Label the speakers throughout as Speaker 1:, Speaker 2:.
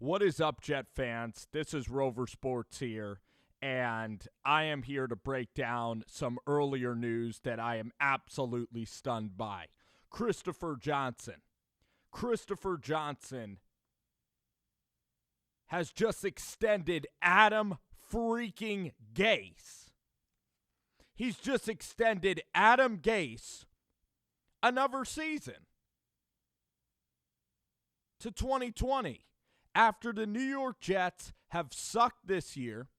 Speaker 1: What is up, Jet fans? This is Rover Sports here, and I am here to break down some earlier news that I am absolutely stunned by. Christopher Johnson has just extended Adam freaking Gase. He's just extended Adam Gase another season to 2020. After the New York Jets have sucked this year,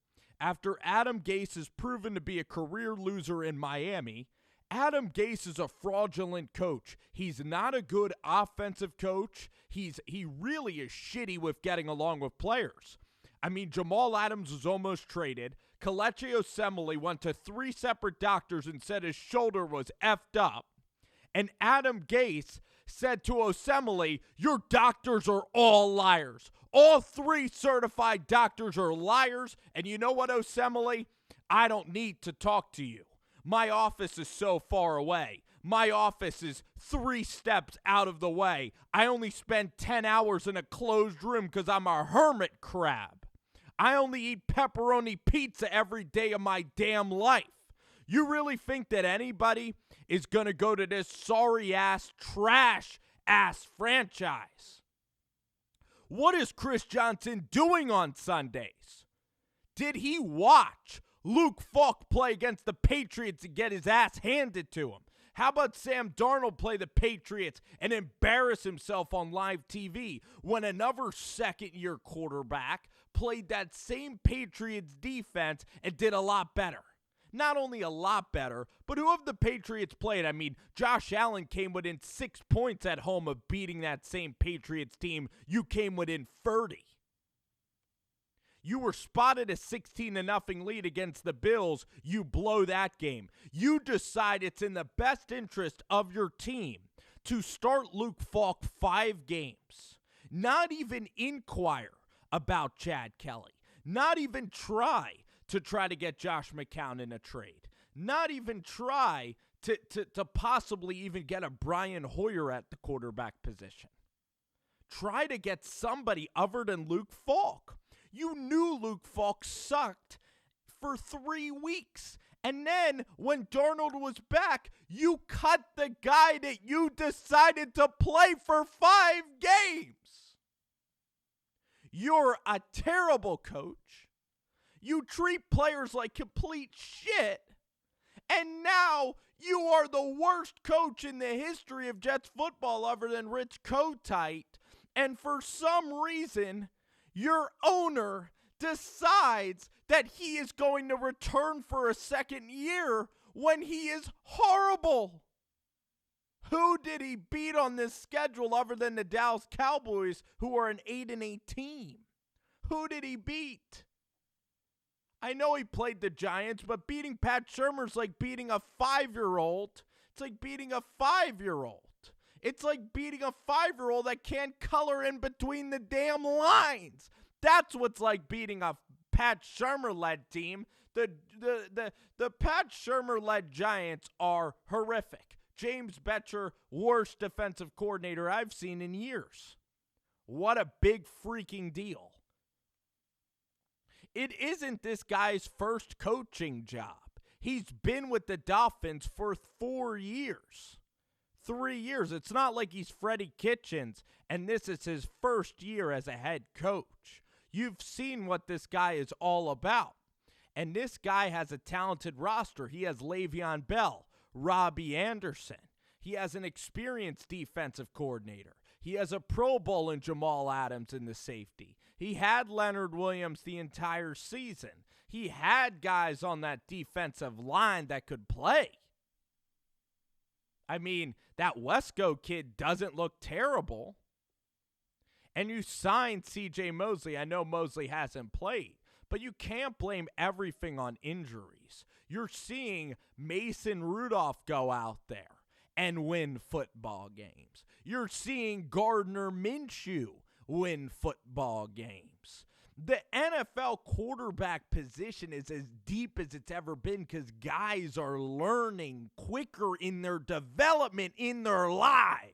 Speaker 1: after Adam Gase has proven to be a career loser in Miami, Adam Gase is a fraudulent coach. He's not a good offensive coach. He really is shitty with getting along with players. I mean, Jamal Adams was almost traded. Kelechi Osemele went to 3 separate doctors and said his shoulder was effed up. And Adam Gase said to Osemele, your doctors are all liars. All 3 certified doctors are liars. And you know what, Osemele? I don't need to talk to you. My office is so far away. My office is 3 steps out of the way. I only spend 10 hours in a closed room because I'm a hermit crab. I only eat pepperoni pizza every day of my damn life. You really think that anybody is going to go to this sorry-ass, trash-ass franchise? What is Chris Johnson doing on Sundays? Did he watch Luke Falk play against the Patriots and get his ass handed to him? How about Sam Darnold play the Patriots and embarrass himself on live TV when another second-year quarterback played that same Patriots defense and did a lot better? Not only a lot better, but who have the Patriots played? I mean, Josh Allen came within 6 points at home of beating that same Patriots team. You came within 30. You were spotted a 16-0 lead against the Bills. You blow that game. You decide it's in the best interest of your team to start Luke Falk 5 games. Not even inquire about Chad Kelly. Not even try to get Josh McCown in a trade. Not even try to possibly even get a Brian Hoyer at the quarterback position. Try to get somebody other than Luke Falk. You knew Luke Falk sucked for 3 weeks. And then when Darnold was back, you cut the guy that you decided to play for 5 games. You're a terrible coach. You treat players like complete shit. And now you are the worst coach in the history of Jets football other than Rich Kotite. And for some reason, your owner decides that he is going to return for a second year when he is horrible. Who did he beat on this schedule other than the Dallas Cowboys, who are an 8-8 team? Who did he beat? I know he played the Giants, but beating Pat Shurmur's like beating a 5-year-old. It's like beating a 5-year-old. It's like beating a 5-year-old that can't color in between the damn lines. That's what's like beating a Pat Shurmur-led team. The Pat Shurmur-led Giants are horrific. James Bettcher, worst defensive coordinator I've seen in years. What a big freaking deal. It isn't this guy's first coaching job. He's been with the Dolphins for 4 years. 3 years. It's not like he's Freddie Kitchens and this is his first year as a head coach. You've seen what this guy is all about. And this guy has a talented roster. He has Le'Veon Bell, Robbie Anderson. He has an experienced defensive coordinator. He has a Pro Bowl in Jamal Adams in the safety. He had Leonard Williams the entire season. He had guys on that defensive line that could play. I mean, that Wesco kid doesn't look terrible. And you signed C.J. Mosley. I know Mosley hasn't played, but you can't blame everything on injuries. You're seeing Mason Rudolph go out there and win football games. You're seeing Gardner Minshew win football games. The NFL quarterback position is as deep as it's ever been because guys are learning quicker in their development in their lives.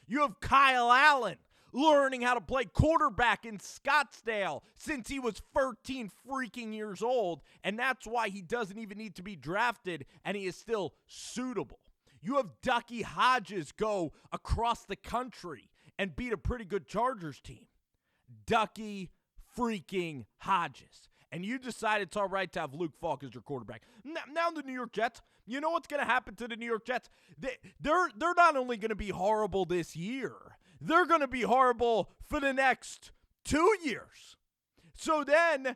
Speaker 1: You have Kyle Allen learning how to play quarterback in Scottsdale since he was 13 freaking years old, and that's why he doesn't even need to be drafted, and he is still suitable. You have Ducky Hodges go across the country and beat a pretty good Chargers team. Ducky freaking Hodges. And you decide it's all right to have Luke Falk as your quarterback. Now the New York Jets, you know what's going to happen to the New York Jets? They're not only going to be horrible this year, they're going to be horrible for the next 2 years. So then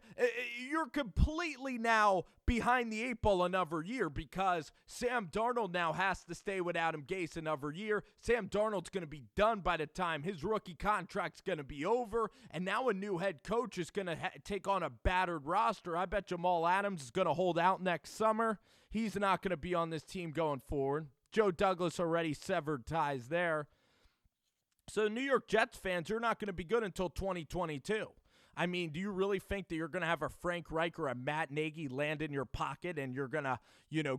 Speaker 1: you're completely now behind the eight ball another year because Sam Darnold now has to stay with Adam Gase another year. Sam Darnold's going to be done by the time his rookie contract's going to be over, and now a new head coach is going to take on a battered roster. I bet Jamal Adams is going to hold out next summer. He's not going to be on this team going forward. Joe Douglas already severed ties there. So New York Jets fans, you're not going to be good until 2022. I mean, do you really think that you're going to have a Frank Reich or a Matt Nagy land in your pocket and you're going to,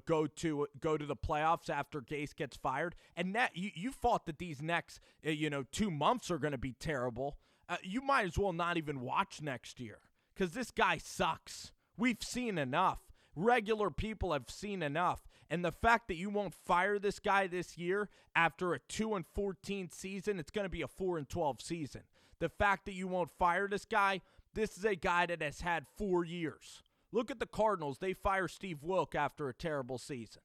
Speaker 1: go to the playoffs after Gase gets fired? And that you thought that these next, 2 months are going to be terrible. You might as well not even watch next year because this guy sucks. We've seen enough. Regular people have seen enough. And the fact that you won't fire this guy this year after a 2-14 season, it's going to be a 4-12 season. The fact that you won't fire this guy, this is a guy that has had 4 years. Look at the Cardinals. They fire Steve Wilk after a terrible season.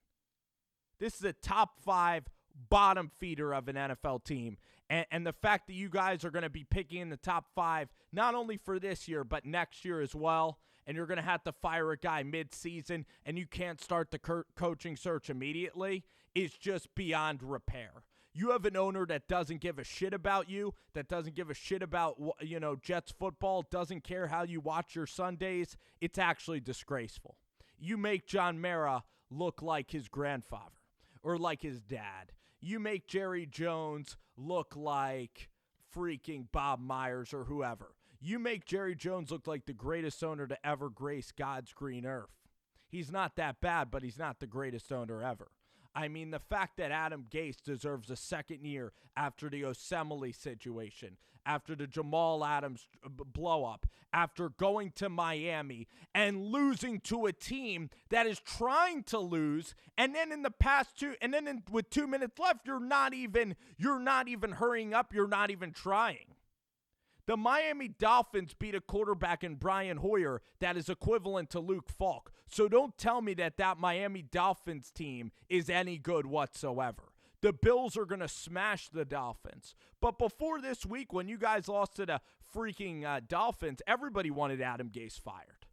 Speaker 1: This is a top 5 bottom feeder of an NFL team. And the fact that you guys are going to be picking in the top 5, not only for this year, but next year as well, and you're going to have to fire a guy mid-season and you can't start the coaching search immediately, is just beyond repair. You have an owner that doesn't give a shit about you, that doesn't give a shit about, Jets football, doesn't care how you watch your Sundays. It's actually disgraceful. You make John Mara look like his grandfather or like his dad. You make Jerry Jones look like freaking Bob Myers or whoever. You make Jerry Jones look like the greatest owner to ever grace God's green earth. He's not that bad, but he's not the greatest owner ever. I mean, the fact that Adam Gase deserves a second year after the Osemele situation, after the Jamal Adams blow-up, after going to Miami and losing to a team that is trying to lose, and then in the past with 2 minutes left, you're not even hurrying up, you're not even trying. The Miami Dolphins beat a quarterback in Brian Hoyer that is equivalent to Luke Falk. So don't tell me that Miami Dolphins team is any good whatsoever. The Bills are going to smash the Dolphins. But before this week, when you guys lost to the freaking Dolphins, everybody wanted Adam Gase fired.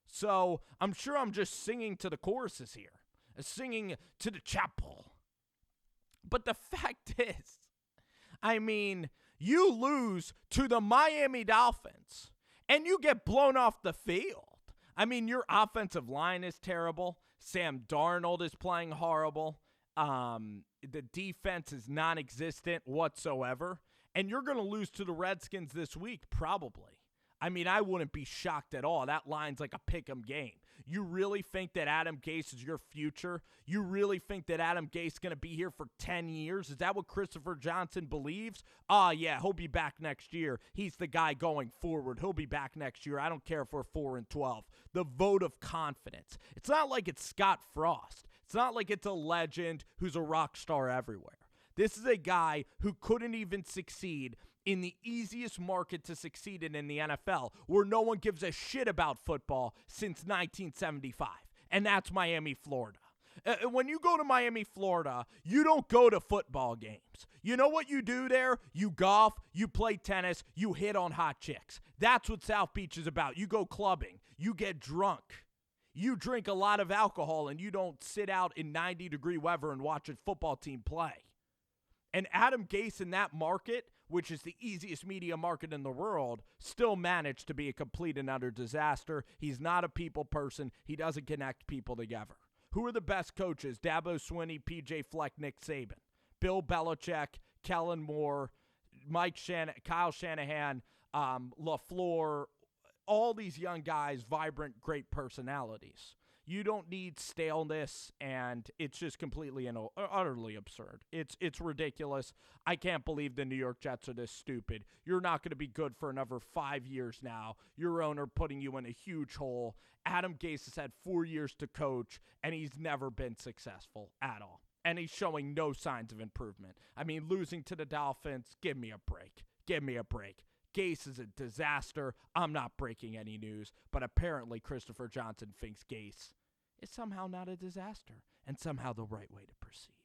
Speaker 1: So I'm sure I'm just singing to the choruses here, singing to the chapel. But the fact is, you lose to the Miami Dolphins, and you get blown off the field. Your offensive line is terrible. Sam Darnold is playing horrible. The defense is non-existent whatsoever. And you're going to lose to the Redskins this week, probably. I wouldn't be shocked at all. That line's like a pick-em game. You really think that Adam Gase is your future? You really think that Adam Gase is going to be here for 10 years? Is that what Christopher Johnson believes? Yeah, he'll be back next year. He's the guy going forward. He'll be back next year. I don't care if we're 4-12. The vote of confidence. It's not like it's Scott Frost. It's not like it's a legend who's a rock star everywhere. This is a guy who couldn't even succeed in the easiest market to succeed in the NFL, where no one gives a shit about football since 1975, and that's Miami, Florida. When you go to Miami, Florida, you don't go to football games. You know what you do there? You golf, you play tennis, you hit on hot chicks. That's what South Beach is about. You go clubbing, you get drunk. You drink a lot of alcohol, and you don't sit out in 90-degree weather and watch a football team play. And Adam Gase in that market, which is the easiest media market in the world, still managed to be a complete and utter disaster. He's not a people person. He doesn't connect people together. Who are the best coaches? Dabo Swinney, PJ Fleck, Nick Saban. Bill Belichick, Kellen Moore, Kyle Shanahan, LaFleur, all these young guys, vibrant, great personalities. You don't need staleness, and it's just completely and utterly absurd. It's ridiculous. I can't believe the New York Jets are this stupid. You're not going to be good for another 5 years now. Your owner putting you in a huge hole. Adam Gase has had 4 years to coach, and he's never been successful at all. And he's showing no signs of improvement. I mean, losing to the Dolphins, give me a break. Give me a break. Gase is a disaster. I'm not breaking any news, but apparently Christopher Johnson thinks Gase is somehow not a disaster and somehow the right way to proceed.